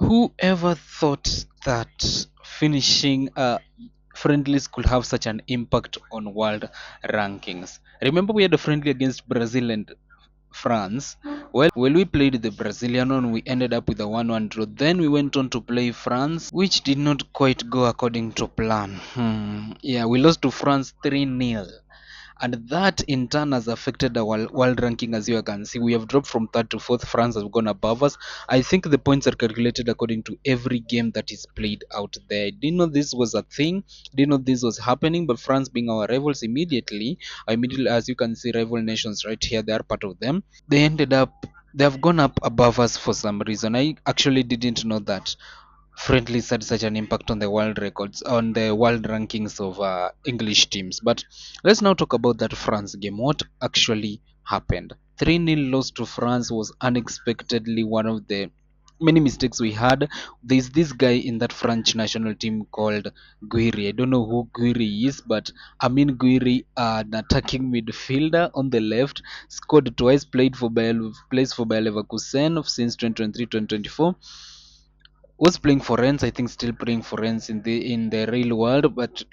Whoever thought that finishing friendlies could have such an impact on world rankings? Remember, we had a friendly against Brazil and France. Well, we played the Brazilian one, we ended up with a 1-1 draw. Then we went on to play France, which did not quite go according to plan. Yeah, we lost to France 3-0, and that in turn has affected our world ranking. As you can see, we have dropped from third to fourth. France has gone above us. I think the points are calculated according to every game that is played out there. I didn't know this was a thing, didn't know this was happening, but France being our rivals, immediately, as you can see, rival nations right here, they are part of them. They have gone up above us for some reason. I actually didn't know that friendlies had such an impact on the world records, on the world rankings of English teams. But let's now talk about that France game. What actually happened? 3-0 loss to France was unexpectedly one of the many mistakes we had. There's this guy in that French national team called Guiri. I don't know who Guiri is, but Amin Guiri, an attacking midfielder on the left, scored twice, plays for Bayer Leverkusen since 2023-2024, was playing for Rennes, I think still playing for Rennes in the real world, but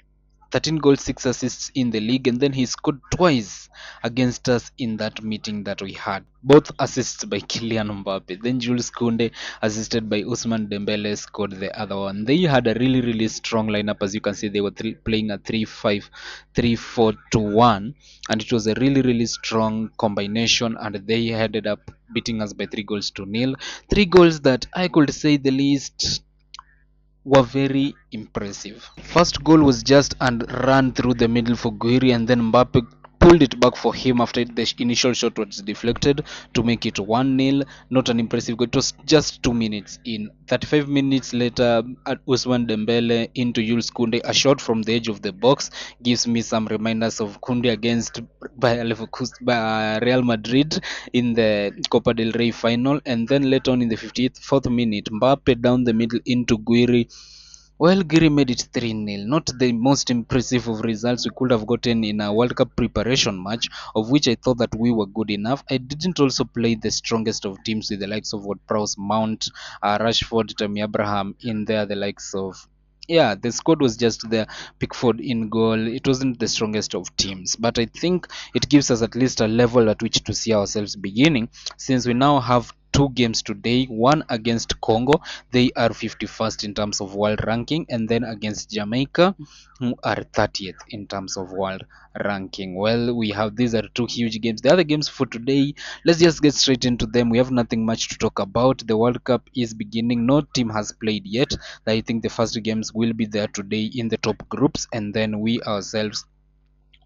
13 goals, 6 assists in the league, and then he scored twice against us in that meeting that we had. Both assists by Kylian Mbappe. Then Jules Kounde, assisted by Ousmane Dembele, scored the other one. They had a really strong lineup. As you can see, they were playing a 3-5, 3-4-2-1, and it was a really strong combination, and they ended up beating us by 3 goals to nil. 3 goals that I could say the least were very impressive. First goal was just and run through the middle for Guiri, and then Mbappe pulled it back for him after the initial shot was deflected to make it 1-0. Not an impressive goal. It was just 2 minutes in. 35 minutes later, at Ousmane Dembele into Jules Kounde, a shot from the edge of the box gives me some reminders of Kounde against by Real Madrid in the Copa del Rey final. And then later on in the 54th minute, Mbappe down the middle into Guiri. Well, Giri made it 3-0. Not the most impressive of results we could have gotten in a World Cup preparation match, of which I thought that we were good enough. I didn't also play the strongest of teams with the likes of what Prowse, Mount, Rashford, Tammy Abraham in there, the likes of. Yeah, the squad was just there. Pickford in goal. It wasn't the strongest of teams, but I think it gives us at least a level at which to see ourselves beginning, since we now have 2 games today, one against Congo, they are 51st in terms of world ranking, and then against Jamaica, who are 30th in terms of world ranking. Well, we have these are 2 huge games. The other games for today, let's just get straight into them. We have nothing much to talk about. The World Cup is beginning. No team has played yet. I think the first games will be there today in the top groups, and then we ourselves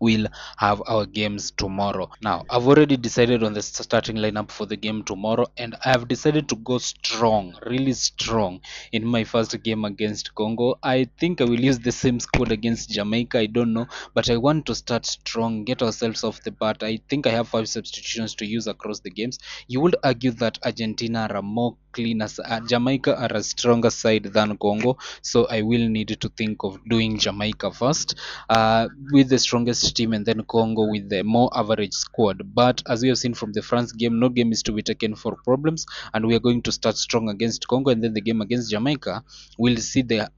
will have our games tomorrow. Now, I've already decided on the starting lineup for the game tomorrow, and I have decided to go strong, really strong in my first game against Congo. I think I will use the same squad against Jamaica. I don't know, but I want to start strong, get ourselves off the bat. I think I have 5 substitutions to use across the games. You would argue that Argentina are a more cleaner, Jamaica are a stronger side than Congo, so I will need to think of doing Jamaica first with the strongest team, and then Congo with the more average squad. But as we have seen from the France game, no game is to be taken for problems, and we are going to start strong against Congo, and then the game against Jamaica, we'll see the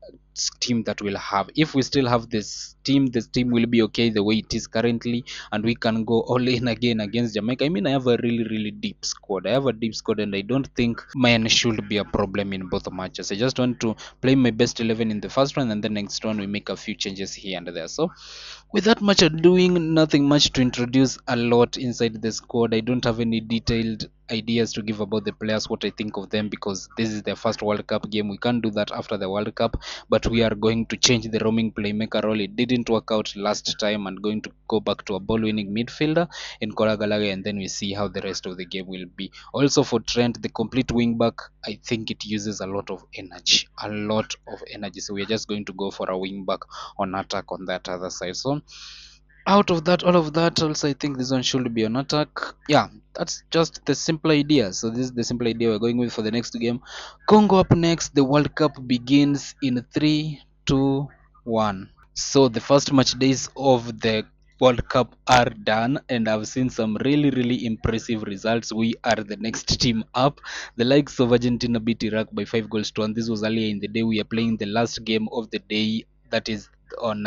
team that we'll have. If we still have this team will be okay the way it is currently, and we can go all in again against Jamaica. I mean, I have a really deep squad. I have a deep squad, and I don't think mine should be a problem in both matches. I just want to play my best 11 in the first one, and the next one we make a few changes here and there. So without much doing, nothing much to introduce a lot inside the squad. I don't have any detailed ideas to give about the players, what I think of them, because this is their first World Cup game. We can't do that after the World Cup, but we are going to change the roaming playmaker role. It didn't work out last time, and going to go back to a ball winning midfielder in Koragalage, and then we see how the rest of the game will be. Also for Trent, the complete wing back, I think it uses a lot of energy, so we are just going to go for a wing back on attack on that other side. So out of that, all of that, also I think this one should be on attack. Yeah, that's just the simple idea. So this is the simple idea we're going with for the next game. Congo up next. The World Cup begins in 3, 2, 1. So the first match days of the World Cup are done, and I've seen some really impressive results. We are the next team up. The likes of Argentina beat Iraq by 5 goals to 1. This was earlier in the day. We are playing the last game of the day, that is on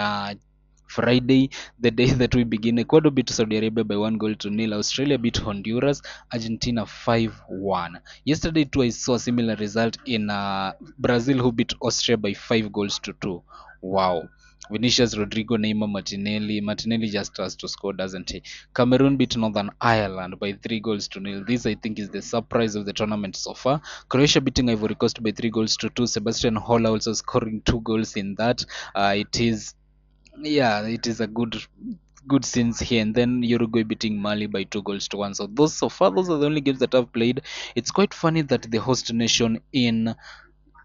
Friday, the day that we begin. Ecuador beat Saudi Arabia by 1 goal to 0. Australia beat Honduras. Argentina 5-1. Yesterday too, I saw a similar result in Brazil, who beat Austria by 5 goals to 2. Wow. Vinicius, Rodrigo, Neymar, Martinelli. Martinelli just has to score, doesn't he? Cameroon beat Northern Ireland by 3 goals to 0. This, I think, is the surprise of the tournament so far. Croatia beating Ivory Coast by 3 goals to 2. Sebastian Haller also scoring 2 goals in that. It is, yeah, it is a good scenes here. And then Uruguay beating Mali by 2 goals to 1. So those, so far, those are the only games that I've played. It's quite funny that the host nation in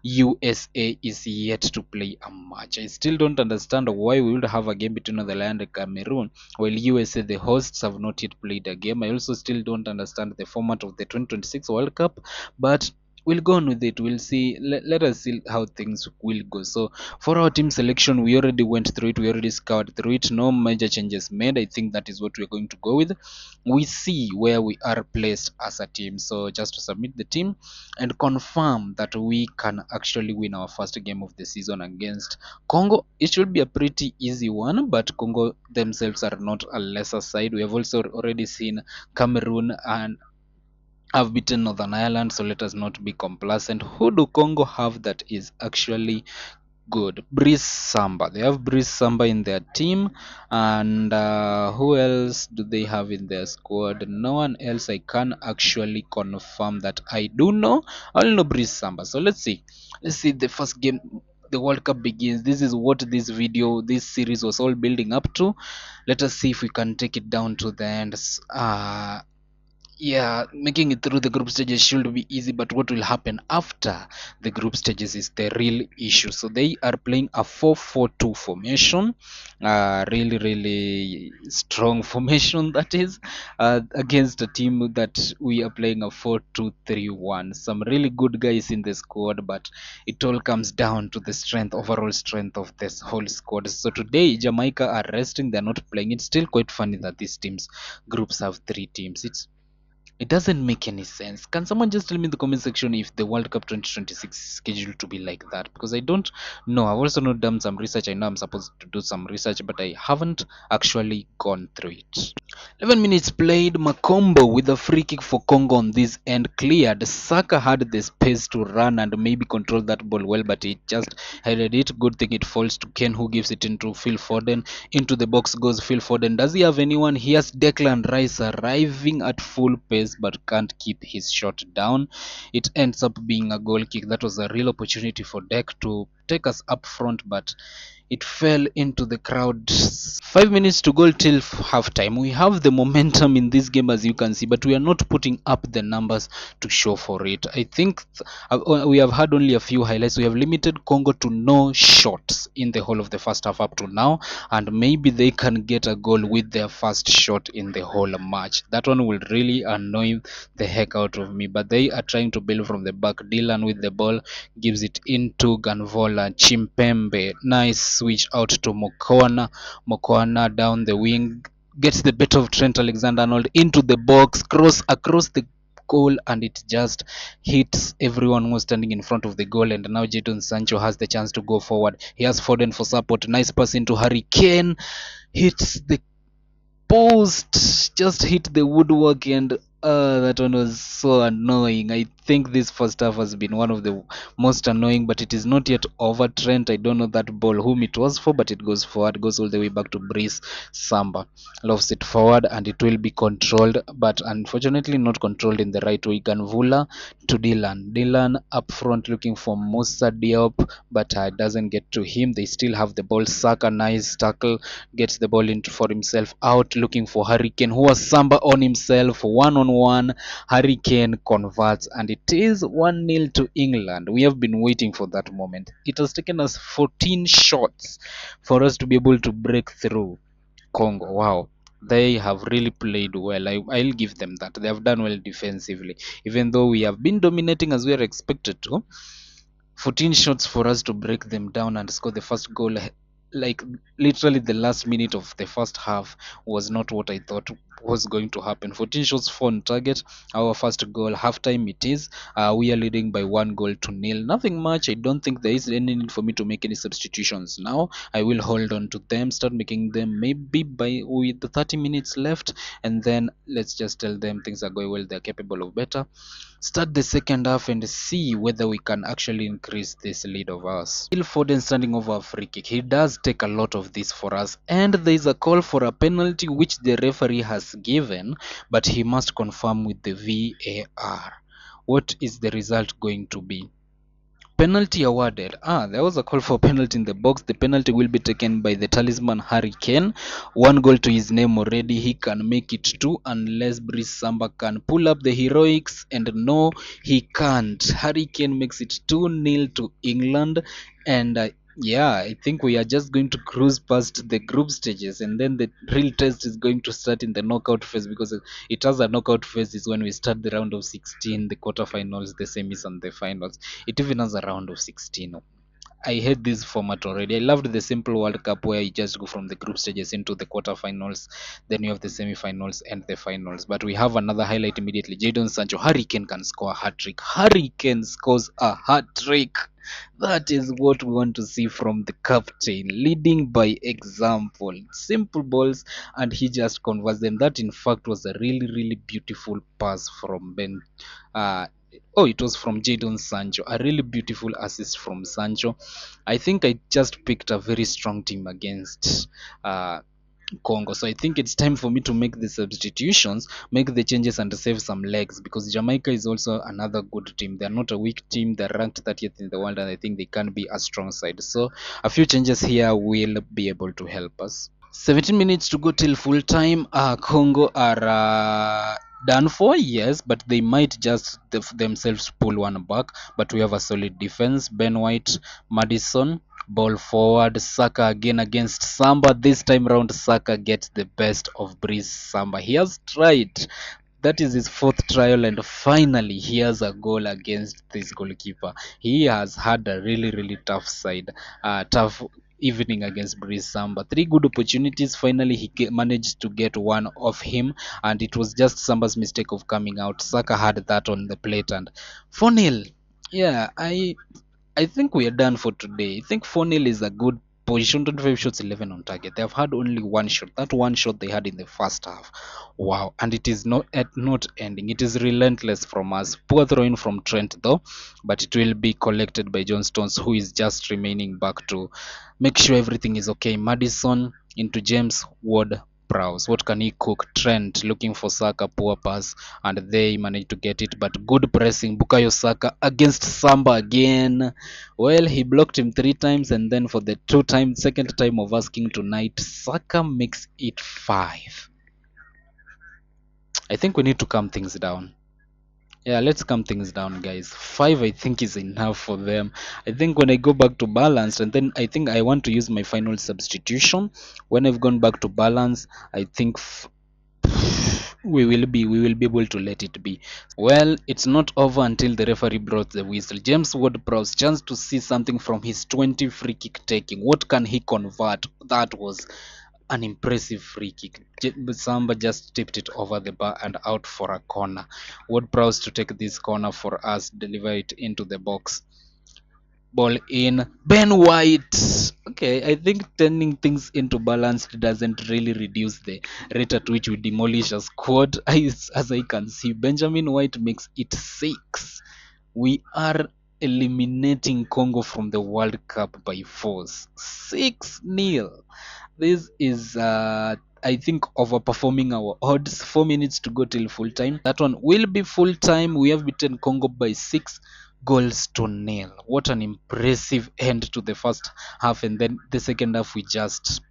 USA is yet to play a match. I still don't understand why we would have a game between Netherlands and Cameroon while USA, the hosts, have not yet played a game. I also still don't understand the format of the 2026 World Cup, but we'll go on with it. We'll see. Let us see how things will go. So for our team selection, we already went through it. We already scoured through it. No major changes made. I think that is what we're going to go with. We see where we are placed as a team. So just to submit the team and confirm that we can actually win our first game of the season against Congo. It should be a pretty easy one, but Congo themselves are not a lesser side. We have also already seen Cameroon and have beaten Northern Ireland, so let us not be complacent. Who do Congo have that is actually good? Brice Samba. They have Brice Samba in their team, and who else do they have in their squad? No one else. I can actually confirm that. I do know. I only know Brice Samba. So let's see. Let's see the first game. The World Cup begins. This is what this series was all building up to. Let us see if we can take it down to the end. Yeah, making it through the group stages should be easy, but what will happen after the group stages is the real issue. So they are playing a 4-4-2 formation, really strong formation, that is, against a team that we are playing a 4-2-3-1. Some really good guys in the squad, but it all comes down to the overall strength of this whole squad. So today, Jamaica are resting; they're not playing. It's still quite funny that these groups have 3 teams. It doesn't make any sense. Can someone just tell me in the comment section if the World Cup 2026 is scheduled to be like that? Because I don't know. I've also not done some research. I know I'm supposed to do some research, but I haven't actually gone through it. 11 minutes played. Makombo with a free kick for Congo on this end cleared. Saka had the space to run and maybe control that ball well, but he just headed it. Good thing it falls to Ken, who gives it into Phil Foden. Into the box goes Phil Foden. Does he have anyone? He has Declan Rice arriving at full pace but can't keep his shot down. It ends up being a goal kick. That was a real opportunity for Deck to take us up front, but it fell into the crowd. 5 minutes to go till halftime. We have the momentum in this game, as you can see, but we are not putting up the numbers to show for it. I think we have had only a few highlights. We have limited Congo to no shots in the whole of the first half up to now, and maybe they can get a goal with their first shot in the whole match. That one will really annoy the heck out of me, but they are trying to build from the back. Dylan with the ball gives it into Ganvola. Chimpembe, nice switch out to Mokwana down the wing, gets the better of Trent Alexander-Arnold into the box, cross across the goal, and it just hits everyone who was standing in front of the goal. And now Jadon Sancho has the chance to go forward. He has Foden for support. Nice pass into Harry Kane, hits the post, just hit the woodwork, and that one was so annoying. I think this first half has been one of the most annoying, but it is not yet over. Trent, I don't know that ball whom it was for, but it goes forward, goes all the way back to Brice Samba, lofts it forward, and it will be controlled, but unfortunately not controlled in the right way. Ganvula to Dylan up front looking for Musa Diop, but it doesn't get to him. They still have the ball. Saka, nice tackle, gets the ball into for himself, out looking for Harry Kane, who was Samba on himself, 1-on-1. Harry Kane converts, and it is 1-0 to England. We have been waiting for that moment. It has taken us 14 shots for us to be able to break through Congo. Wow, they have really played well. I'll give them that. They have done well defensively, even though we have been dominating as we are expected to. 14 shots for us to break them down and score the first goal. like literally the last minute of the first half was not what I thought was going to happen. 14 shots, 4 on target. Our first goal, halftime it is. We are leading by 1 goal to nil. Nothing much. I don't think there is any need for me to make any substitutions now. I will hold on to them, start making them maybe by with the 30 minutes left, and then let's just tell them things are going well. They're capable of better. Start the second half and see whether we can actually increase this lead of ours. Phil Foden standing over a free kick. He does take a lot of this for us, and there is a call for a penalty which the referee has given, but he must confirm with the VAR. What is the result going to be? Penalty awarded. There was a call for penalty in the box. The penalty will be taken by the talisman Harry Kane. 1 goal to his name already. He can make it two unless Brice Samba can pull up the heroics. And no, he can't. Harry Kane makes it 2-0 to England. And yeah, I think we are just going to cruise past the group stages, and then the real test is going to start in the knockout phase, because it has a knockout phase is when we start the round of 16, the quarterfinals, the semis, and the finals. It even has a round of 16. I hate this format already. I loved the simple World Cup where you just go from the group stages into the quarterfinals, then you have the semi-finals and the finals. But we have another highlight immediately. Jadon Sancho, Harry Kane can score a hat trick. Harry Kane scores a hat trick. That is what we want to see from the captain, leading by example. Simple balls, and he just converts them. That, in fact, was a really, really beautiful pass from Ben. Uh, it was from Jadon Sancho. A really beautiful assist from Sancho. I think I just picked a very strong team against Congo. So I think it's time for me to make the substitutions, make the changes, and save some legs, because Jamaica is also another good team. They're not a weak team. They're ranked 30th in the world, and I think they can be a strong side. So a few changes here will be able to help us. 17 minutes to go till full time. Congo are done for, yes, but they might just themselves pull one back. But we have a solid defense. Ben White, Madison, ball forward. Saka again against Samba. This time round, Saka gets the best of Brice Samba. He has tried. That is his fourth trial, and finally he has a goal against this goalkeeper. He has had a really, really tough tough evening against Brice Samba. Three good opportunities. Finally, he managed to get one of him, and it was just Samba's mistake of coming out. Saka had that on the plate, and 4-0. Yeah, I think we are done for today. I think 4-0 is a good position. 25 shots, 11 on target. They have had only one shot. That one shot they had in the first half. Wow. And it is not ending. It is relentless from us. Poor throwing from Trent though, but it will be collected by John Stones, who is just remaining back to make sure everything is okay. Madison into James Ward Prowse. What can he cook? Trent looking for Saka, poor pass, and they managed to get it. But good pressing. Bukayo Saka against Samba again. Well, he blocked him 3 times, and then for the second time of asking tonight, Saka makes it 5. I think we need to calm things down. Yeah, let's calm things down, guys. 5, I think, is enough for them. I think when I go back to balance, and then I think I want to use my final substitution. When I've gone back to balance, I think we will be able to let it be. Well, it's not over until the referee blows the whistle. James Ward-Prowse chance to see something from his 20 free kick taking. What can he convert? That was an impressive free kick. Samba just tipped it over the bar and out for a corner. Ward-Prowse to take this corner for us, deliver it into the box. Ball in. Ben White. Okay, I think turning things into balanced doesn't really reduce the rate at which we demolish a squad. As I can see, Benjamin White makes it 6. We are eliminating Congo from the World Cup by force. 6-0. This is I think overperforming our odds. 4 minutes to go till full time. That one will be full time. We have beaten Congo by 6 goals to nil. What an impressive end to the first half, and then the second half we just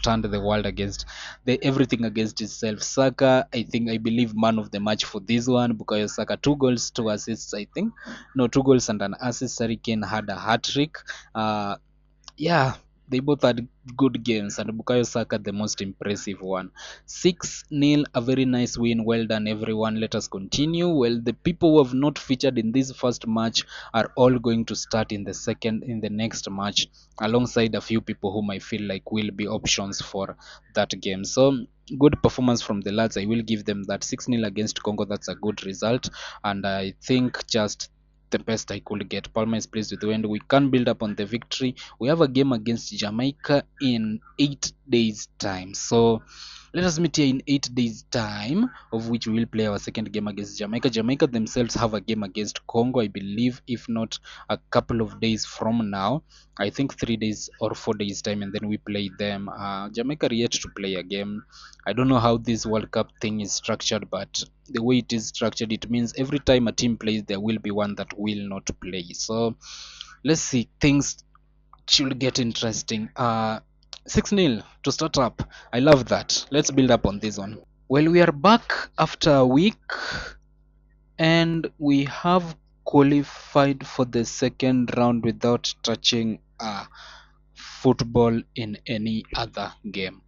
turned the world against everything against itself. Saka, I believe man of the match for this one. Bukayo Saka, 2 goals, 2 assists. I think no 2 goals and an assist. Harry Kane had a hat trick. Yeah, they both had good games, and Bukayo Saka the most impressive one. 6-0, a very nice win. Well done, everyone. Let us continue. Well, the people who have not featured in this first match are all going to start in the next match, alongside a few people whom I feel like will be options for that game. So good performance from the lads. I will give them that. 6-0 against Congo. That's a good result, and I think just the best I could get. Palma is pleased with the win. We can build up on the victory. We have a game against Jamaica in 8 days' time. So let us meet here in 8 days' time, of which we will play our second game against Jamaica. Jamaica themselves have a game against Congo, I believe, if not a couple of days from now. I think 3 days or 4 days' time, and then we play them. Jamaica are yet to play a game. I don't know how this World Cup thing is structured, but the way it is structured, it means every time a team plays, there will be one that will not play. So let's see, things should get interesting. 6-0 to start up. I love that. Let's build up on this one. Well, we are back after a week, and we have qualified for the second round without touching football in any other game.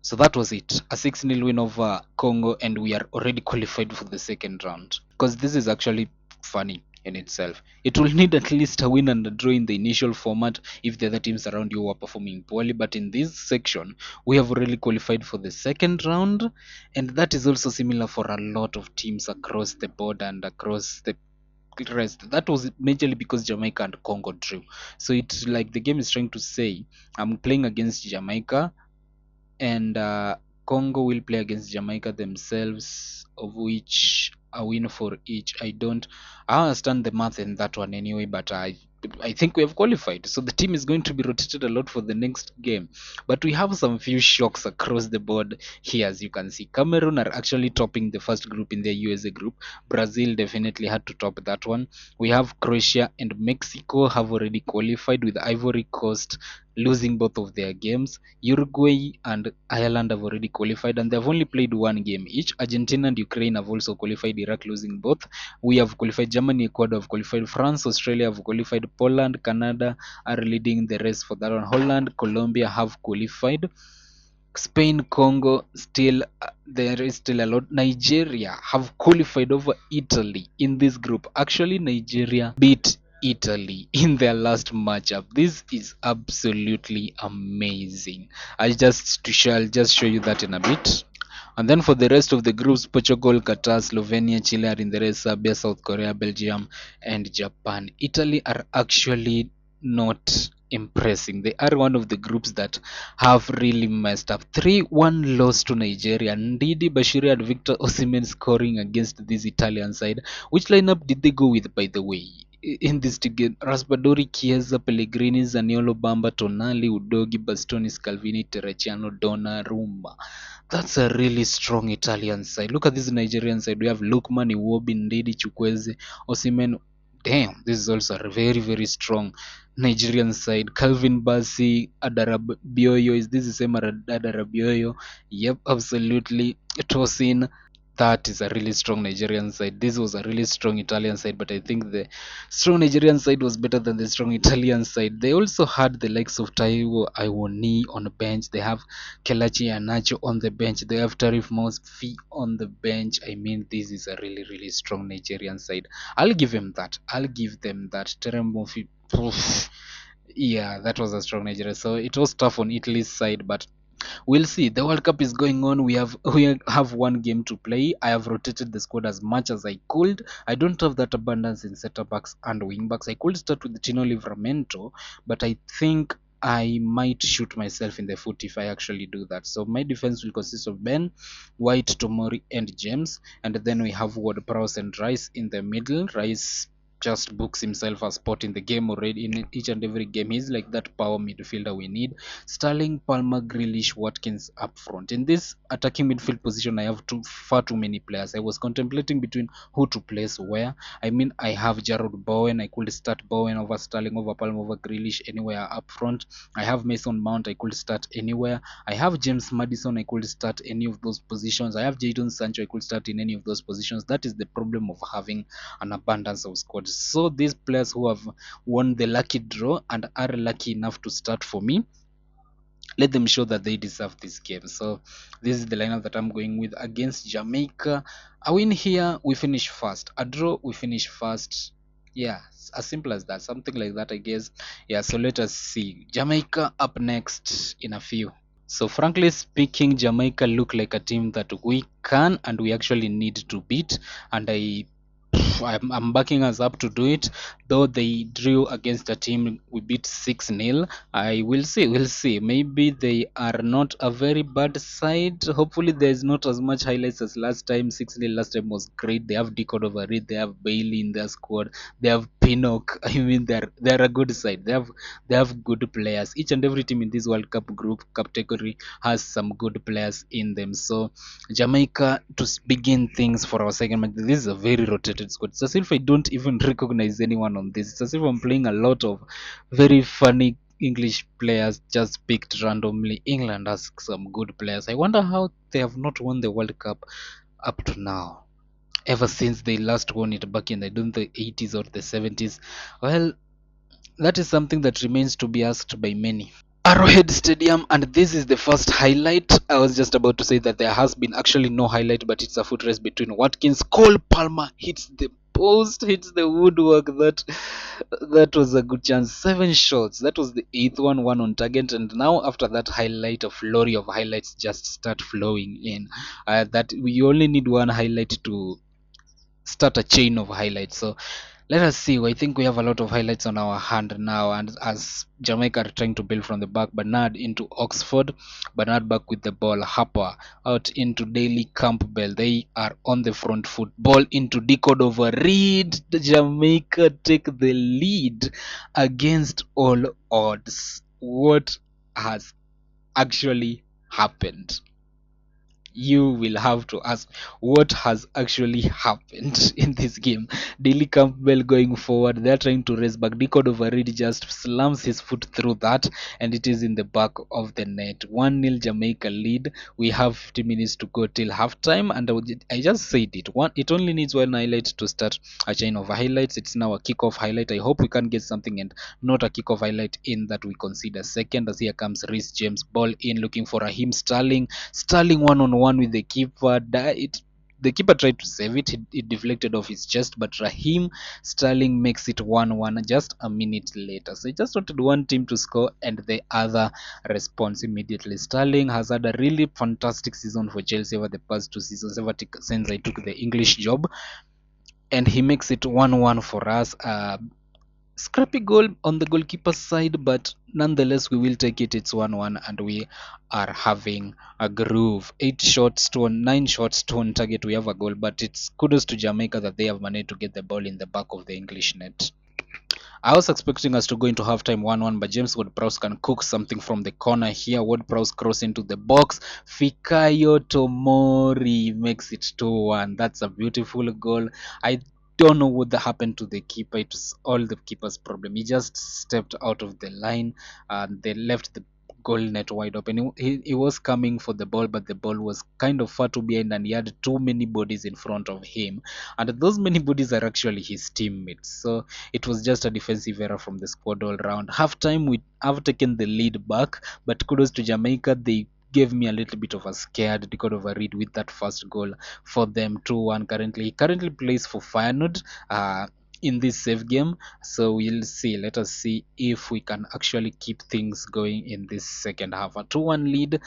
So that was it. A 6-0 win over Congo, and we are already qualified for the second round. Because this is actually funny in itself. It will need at least a win and a draw in the initial format if the other teams around you are performing poorly. But in this section, we have already qualified for the second round, and that is also similar for a lot of teams across the board and across the rest. That was majorly because Jamaica and Congo drew. So it's like the game is trying to say, I'm playing against Jamaica, and Congo will play against Jamaica themselves, of which a win for each. I understand the math in that one anyway, but I think we have qualified. So the team is going to be rotated a lot for the next game. But we have some few shocks across the board here, as you can see. Cameroon are actually topping the first group in their USA group. Brazil definitely had to top that one. We have Croatia and Mexico have already qualified, with Ivory Coast losing both of their games. Uruguay and Ireland have already qualified, and they've only played one game each. Argentina and Ukraine have also qualified, Iraq losing both. We have qualified. Germany, Ecuador have qualified. France, Australia have qualified. Poland, Canada are leading the race for that one. Holland, Colombia have qualified. Spain, Congo, still there is still a lot. Nigeria have qualified over Italy in this group. Actually, Nigeria beat Italy in their last matchup. This is absolutely amazing. I'll just show you that in a bit. And then for the rest of the groups, Portugal, Qatar, Slovenia, Chile are in the race, Serbia, South Korea, Belgium, and Japan. Italy are actually not impressing. They are one of the groups that have really messed up. 3-1 loss to Nigeria. Ndidi Bashiri and Victor Osimhen scoring against this Italian side. Which lineup did they go with, by the way? In this game, Raspadori, Chiesa, Pellegrini, Zaniolo, Bamba, Tonali, Udogi, Bastoni, Scalvini, Terracciano, Donnarumma. That's a really strong Italian side. Look at this Nigerian side. We have Lukman, Iwobi, Ndidi, Chukwueze, Osimhen. Damn, this is also a very, very strong Nigerian side. Calvin Bassey, Adarabioyo. Is this the same as Adarabioyo? Yep, absolutely. Tosin. That is a really strong Nigerian side. This was a really strong Italian side, but I think the strong Nigerian side was better than the strong Italian side. They also had the likes of Taiwo Iwoni on the bench. They have Kelechi Iheanacho on the bench. They have Tarif Mosfi on the bench. I mean, this is a really, really strong Nigerian side. I'll give him that. I'll give them that. Terem Mosfi, yeah, that was a strong Nigeria. So it was tough on Italy's side, but we'll see. The World Cup is going on. We have one game to play. I have rotated the squad as much as I could. I don't have that abundance in center backs and wing backs. I could start with Tino Livramento, but I think I might shoot myself in the foot if I actually do that. So my defense will consist of Ben, White, Tomori, and James, and then we have Ward Prowse and Rice in the middle. Rice just books himself a spot in the game already in each and every game. He's like that power midfielder we need. Sterling, Palmer, Grealish, Watkins up front. In this attacking midfield position, I have far too many players. I was contemplating between who to place where. I mean, I have Jarrod Bowen. I could start Bowen over Sterling, over Palmer, over Grealish, anywhere up front. I have Mason Mount. I could start anywhere. I have James Madison. I could start any of those positions. I have Jadon Sancho. I could start in any of those positions. That is the problem of having an abundance of squads So these players who have won the lucky draw and are lucky enough to start for me, let them show that they deserve this game. So this is the lineup that I'm going with against Jamaica. A win here, we finish first. A draw, we finish first. Yeah, as simple as that. Something like that, I guess. Yeah, so let us see. Jamaica up next in a few. So frankly speaking, Jamaica look like a team that we can and we actually need to beat. And I'm backing us up to do it. Though they drew against a team we beat 6-0. I will see. We'll see. Maybe they are not a very bad side. Hopefully, there's not as much highlights as last time. 6-0 last time was great. They have Deco over it. They have Bailey in their squad. They have Pinnock. I mean, they're a good side. They have good players. Each and every team in this World Cup group category has some good players in them. So Jamaica to begin things for our second match. This is a very rotated squad. It's as if I don't even recognize anyone on this. It's as if I'm playing a lot of very funny English players just picked randomly. England has some good players. I wonder how they have not won the World Cup up to now. Ever since they last won it back in, I don't know, the 80s or the 70s. Well, that is something that remains to be asked by many. Arrowhead Stadium, and this is the first highlight. I was just about to say that there has been actually no highlight, but it's a foot race between Watkins. Cole Palmer hits the post, hits the woodwork. That was a good chance. 7 shots. That was the eighth one on target. And now after that highlight, a flurry of highlights just start flowing in. That we only need one highlight to start a chain of highlights. So let us see. I think we have a lot of highlights on our hand now. And as Jamaica are trying to build from the back, Bernard into Oxford. Bernard back with the ball. Harper out into Daly Campbell. They are on the front foot. Ball into Decode over Reed. Jamaica take the lead against all odds. What has actually happened? You will have to ask what has actually happened in this game. Daly Campbell going forward, they're trying to race back. Decode Overreed just slams his foot through that, and it is in the back of the net. 1-0 Jamaica lead. We have 50 minutes to go till halftime, and I just said it. It only needs one highlight to start a chain of highlights. It's now a kickoff highlight. I hope we can get something and not a kickoff highlight in that we consider second. As here comes Reece James, ball in, looking for Raheem Sterling. Sterling one-on-one with the keeper. The keeper tried to save it. It deflected off his chest, but Raheem Sterling makes it 1-1 just a minute later. So he just wanted one team to score and the other responds immediately. Sterling has had a really fantastic season for Chelsea over the past 2 seasons, ever since I took the English job, and he makes it 1-1 for us. Scrappy goal on the goalkeeper's side, but nonetheless we will take it. It's 1-1 and we are having a groove. 9 shots to on target. We have a goal, but it's kudos to Jamaica that they have managed to get the ball in the back of the English net. I was expecting us to go into halftime 1-1, but James Ward-Prowse can cook something from the corner here. Ward-Prowse cross into the box. Fikayo Tomori makes it 2-1. That's a beautiful goal. I don't know what happened to the keeper. It was all the keeper's problem. He just stepped out of the line and they left the goal net wide open. He was coming for the ball, but the ball was kind of far too behind and he had too many bodies in front of him. And those many bodies are actually his teammates. So it was just a defensive error from the squad all round. Halftime, we have taken the lead back, but kudos to Jamaica. They gave me a little bit of a scared Decode Overread with that first goal for them. 2-1 currently. He currently plays for Feyenoord in this save game. So we'll see. Let us see if we can actually keep things going in this second half. A 2-1 lead.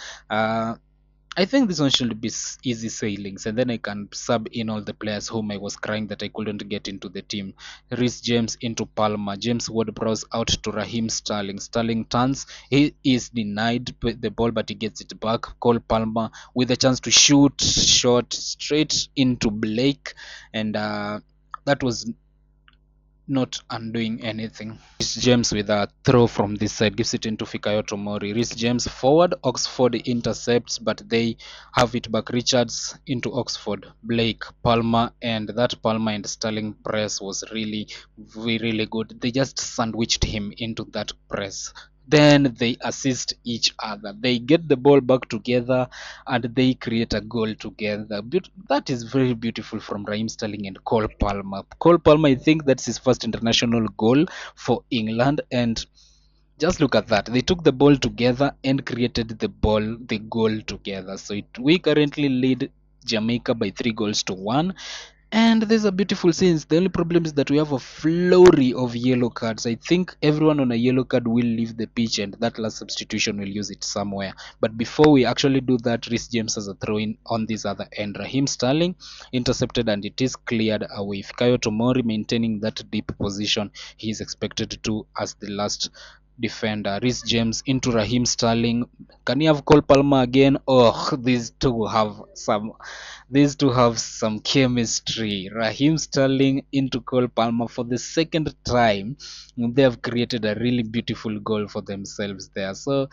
I think this one should be easy sailings, and then I can sub in all the players whom I was crying that I couldn't get into the team. Reece James into Palmer. James Ward-Prowse out to Raheem Sterling. Sterling turns. He is denied the ball, but he gets it back. Cole Palmer with a chance to shoot shot straight into Blake, and that was not undoing anything. Reece James with a throw from this side gives it into Fikayo Tomori. Reece James forward, Oxford intercepts, but they have it back. Richards into Oxford, Blake, Palmer, and that Palmer and Sterling press was really, really good. They just sandwiched him into that press. then they assist each other. They get the ball back together and they create a goal together. That is very beautiful from Raheem Sterling and Cole Palmer. Cole Palmer, I think that's his first international goal for England, and just look at that. They took the ball together and created the goal together. So we currently lead Jamaica by 3 goals to 1. And there's a beautiful scenes. The only problem is that we have a flurry of yellow cards. I think everyone on a yellow card will leave the pitch, and that last substitution will use it somewhere. But before we actually do that, Reece James has a throw in on this other end. Raheem Sterling intercepted, and it is cleared away. Fikayo Tomori maintaining that deep position he is expected to as the last defender. Reece James into Raheem Sterling. Can you have Cole Palmer again? Oh, these two have some chemistry. Raheem Sterling into Cole Palmer for the second time. They have created a really beautiful goal for themselves there. So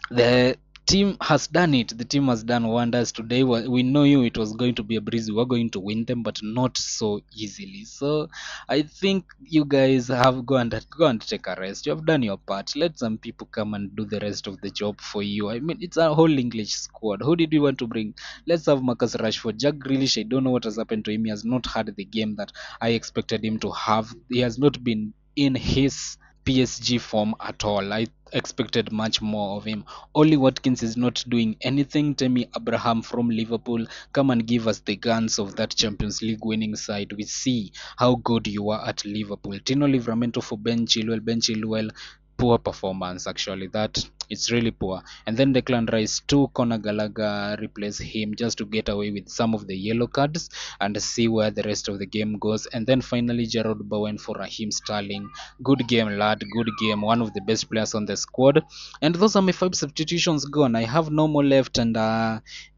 the team has done it. The team has done wonders today. We know you it was going to be a breeze. We were going to win them, but not so easily. So I think you guys have go and take a rest. You have done your part. Let some people come and do the rest of the job for you. I mean, it's a whole English squad. Who did you want to bring? Let's have Marcus Rashford. Jack Grealish, I don't know what has happened to him. He has not had the game that I expected him to have. He has not been in his PSG form at all. I expected much more of him. Ollie Watkins is not doing anything. Tammy Abraham from Liverpool, come and give us the guns of that Champions League winning side. We see how good you are at Liverpool. Tino Livramento for Ben Chilwell. Ben Chilwell, poor performance actually. That it's really poor. And then Declan Rice, two Conor Gallagher replace him just to get away with some of the yellow cards and see where the rest of the game goes. And then finally Gerald Bowen for Raheem Sterling. Good game, lad. Good game. One of the best players on the squad. And those are my 5 substitutions gone. I have no more left. And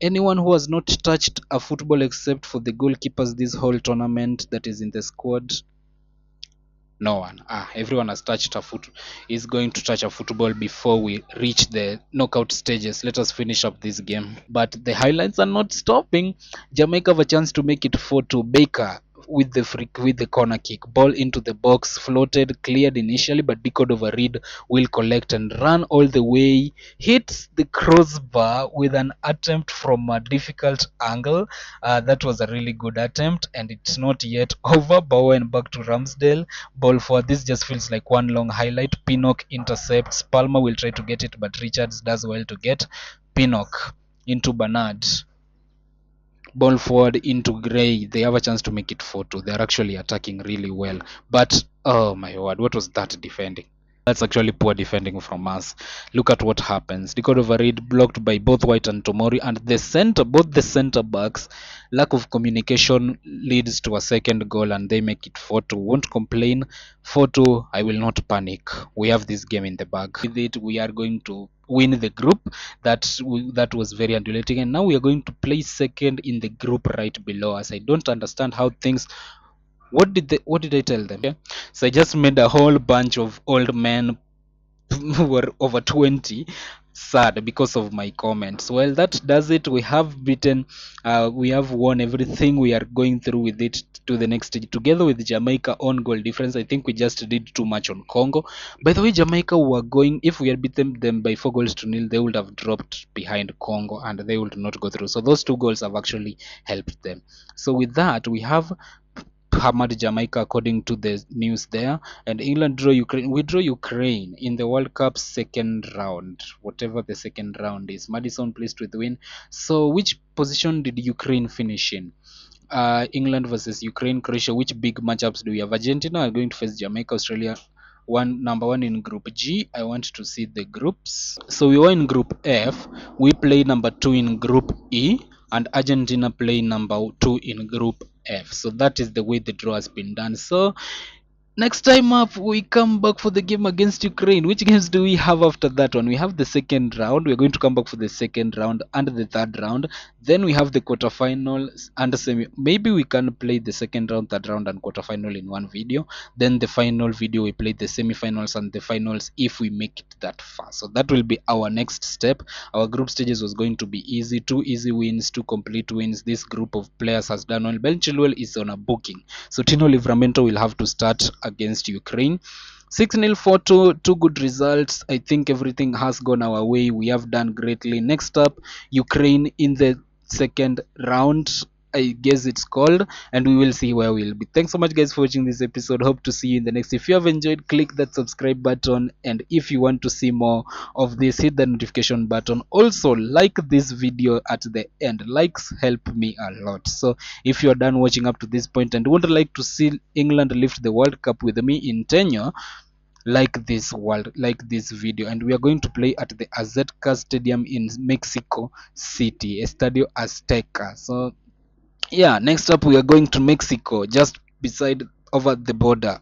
anyone who has not touched a football except for the goalkeepers this whole tournament that is in the squad, no one. Everyone has touched a foot. Is going to touch a football before we reach the knockout stages. Let us finish up this game. But the highlights are not stopping. Jamaica have a chance to make it 4-2. Baker with the corner kick, ball into the box, floated, cleared initially, but Deco Overreed will collect and run all the way, hits the crossbar with an attempt from a difficult angle. That was a really good attempt, and it's not yet over. Bowen back to Ramsdale, ball for this just feels like one long highlight. Pinnock intercepts. Palmer will try to get it, but Richards does well to get Pinnock into Bernard. Ball forward into Gray. They have a chance to make it 4-2. They're actually attacking really well. But oh my word, what was that defending? That's actually poor defending from us. Look at what happens. Deco Overreed blocked by both White and Tomori, and both the center backs. Lack of communication leads to a second goal, and they make it 4-2. Won't complain. 4-2. I will not panic. We have this game in the bag. With it, we are going to win the group. That was very undulating, and now we are going to play second in the group right below us. I don't understand how things. What did I tell them? Okay. So I just made a whole bunch of old men who were over 20 sad because of my comments. Well, that does it. We have beaten, we have won everything. We are going through with it to the next stage together with Jamaica on goal difference. I think we just did too much on Congo. By the way, Jamaica were going, if we had beaten them by 4 goals to 0, they would have dropped behind Congo and they would not go through. So those 2 goals have actually helped them. So with that, we have hammered Jamaica according to the news there, and England draw Ukraine. We draw Ukraine in the World Cup second round, whatever the second round is. Madison placed with win. So which position did Ukraine finish in? England versus Ukraine, Croatia. Which big matchups do we have? Argentina are going to face Jamaica, Australia. Number one in Group G. I want to see the groups. So we were in Group F. We play number 2 in Group E, and Argentina play number 2 in Group F. So that is the way the draw has been done. So next time up, we come back for the game against Ukraine. Which games do we have after that one? We have the second round. We're going to come back for the second round and the third round. Then we have the quarterfinals and semi. Maybe we can play the second round, third round, and quarterfinal in one video. Then the final video, we play the semifinals and the finals if we make it that far. So that will be our next step. Our group stages was going to be easy. 2 easy wins, 2 complete wins. This group of players has done well. Ben Chilwell is on a booking. So Tino Livramento will have to start against Ukraine. 6-0 for two good results. I think everything has gone our way. We have done greatly. Next up, Ukraine in the second round. I guess it's called, and we will see where we'll be. Thanks so much, guys, for watching this episode. Hope to see you in the next. If you have enjoyed, click that subscribe button, and if you want to see more of this, hit the notification button. Also, like this video at the end. Likes help me a lot. So, if you are done watching up to this point and would like to see England lift the World Cup with me in tenure, like this video, and we are going to play at the Azteca Stadium in Mexico City, Estadio Azteca. So yeah, next up we are going to Mexico, just beside over the border.